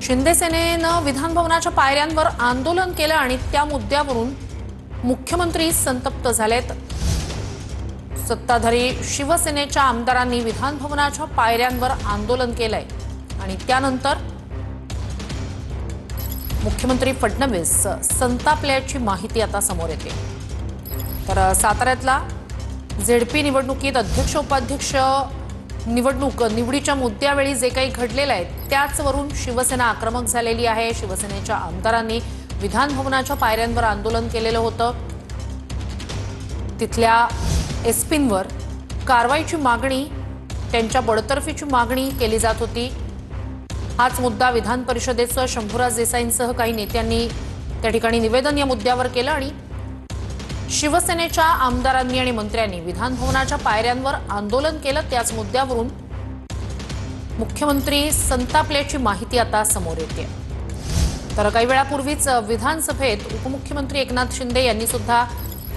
शिंदे सेनेनं विधानभवनाच्या पायऱ्यांवर आंदोलन केलं आणि त्या मुद्द्यावरून मुख्यमंत्री संतप्त झालेत। सत्ताधारी शिवसेनेच्या आमदारांनी विधानभवनाच्या पायऱ्यांवर आंदोलन केलंय आणि त्यानंतर मुख्यमंत्री फडणवीस संतापल्याची माहिती आता समोर येते। तर साताऱ्यातला झेडपी निवडणुकीत अध्यक्ष उपाध्यक्ष निवडीच्या मुद्द्यावेळी जे काही घडलेलं आहे त्याचवरून शिवसेना आक्रमक झालेली आहे। शिवसेनेच्या आमदारांनी विधानभवनाच्या पायऱ्यांवर आंदोलन केलेलं होतं। तिथल्या एसपींवर कारवाईची मागणी, त्यांच्या बडतर्फीची मागणी केली जात होती। हाच मुद्दा विधान परिषदेचं शंभूराज देसाईंसह काही नेत्यांनी त्या ठिकाणी निवेदन या मुद्द्यावर केलं आणि शिवसेनेच्या आमदारांनी आणि मंत्र्यांनी विधानभवनाच्या पायऱ्यांवर आंदोलन केलं। त्याच मुद्द्यावरून मुख्यमंत्री संतापल्याची माहिती आता समोर येते। तर काही वेळापूर्वीच विधानसभेत उपमुख्यमंत्री एकनाथ शिंदे यांनी सुद्धा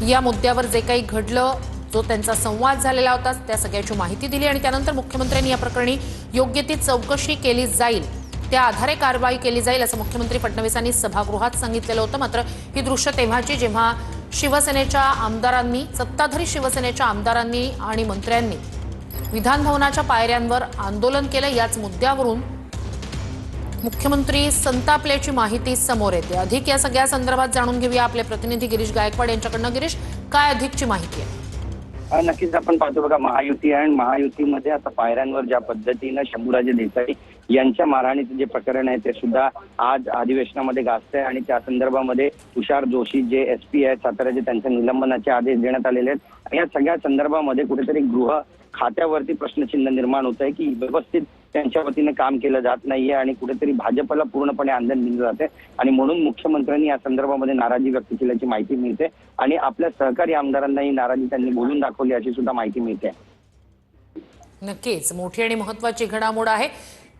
या मुद्द्यावर जे काही घडलं, जो त्यांचा संवाद झालेला होता, त्या सगळ्याची माहिती दिली आणि त्यानंतर मुख्यमंत्र्यांनी या प्रकरणी योग्य ती चौकशी केली जाईल, त्या आधारे कारवाई केली जाईल असं मुख्यमंत्री फडणवीसांनी सभागृहात सांगितलेलं होतं। मात्र ही दृश्य तेव्हाची जेव्हा शिवसेनेच्या आमदारांनी, सत्ताधारी शिवसेनेच्या आमदारांनी आणि मंत्र्यांनी विधानभवनाच्या पायऱ्यांवर आंदोलन केलं। याच मुद्द्यावरून मुख्यमंत्री संतापल्याची माहिती समोर येते। अधिक या सगळ्या संदर्भात जाणून घेऊया आपले प्रतिनिधी गिरीश गायकवाड यांच्याकडनं। गिरीश, काय अधिकची माहिती आहे? नक्कीच आपण पाहतो बघा, महायुती आणि महायुतीमध्ये आता पायऱ्यांवर ज्या पद्धतीनं शंभूराजे देसाई यांच्या मारहाणीचं जे प्रकरण आहे ते सुद्धा आज अधिवेशनामध्ये गाजतंय आणि त्या संदर्भामध्ये तुषार जोशी जे एसपी आहेत साताऱ्याचे, त्यांच्या निलंबनाचे आदेश देण्यात आलेले आहेत। या सगळ्या संदर्भामध्ये कुठेतरी गृह खात्यावरती प्रश्नचिन्ह निर्माण होत आहे की व्यवस्थित त्यांच्या वतीने काम केलं जात नाहीये आणि कुठेतरी भाजपला पूर्णपणे आंदोलन दिलं जाते आणि म्हणून मुख्यमंत्र्यांनी या संदर्भामध्ये नाराजी व्यक्त केल्याची माहिती मिळते आणि आपल्या सहकारी आमदारांनाही नाराजी त्यांनी बोलून दाखवली अशी सुद्धा माहिती मिळते। नक्कीच मोठी आणि महत्त्वाची घडामोड आहे।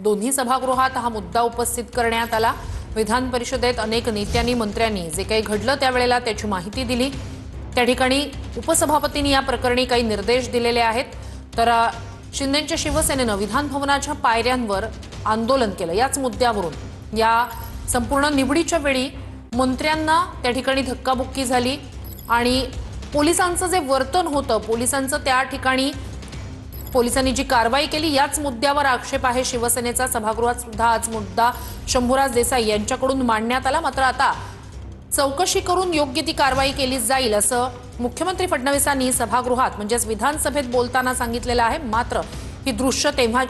दोन्ही सभागृहात हा मुद्दा उपस्थित करण्यात आला। विधान परिषदेत अनेक नेत्यांनी, मंत्र्यांनी जे काही घडलं त्यावेळेला त्याची माहिती दिली। त्या ठिकाणी उपसभापतींनी या प्रकरणी काही निर्देश दिलेले आहेत। तर शिंदेच्या शिवसेनेनं विधानभवनाच्या पायऱ्यांवर आंदोलन केलं। याच मुद्द्यावरून या संपूर्ण निवडीच्या वेळी मंत्र्यांना त्या ठिकाणी धक्काबुक्की झाली आणि पोलिसांचं जे वर्तन होतं, पोलिसांचं त्या ठिकाणी पोलिसांनी जी कारवाई केली, याच मुद्द्यावर आक्षेप आहे शिवसेनेचा। सभागृहात सुद्धा आज मुद्दा शंभूराज देसाई यांच्याकडून मांडण्यात आला। मात्र आता चौकशी करून योग्य ती कारवाई केली जाईल असं मुख्यमंत्री फडणवीसांनी सभागृहात म्हणजेच विधानसभेत बोलताना सांगितलेलं आहे। मात्र ही दृश्य तेव्हा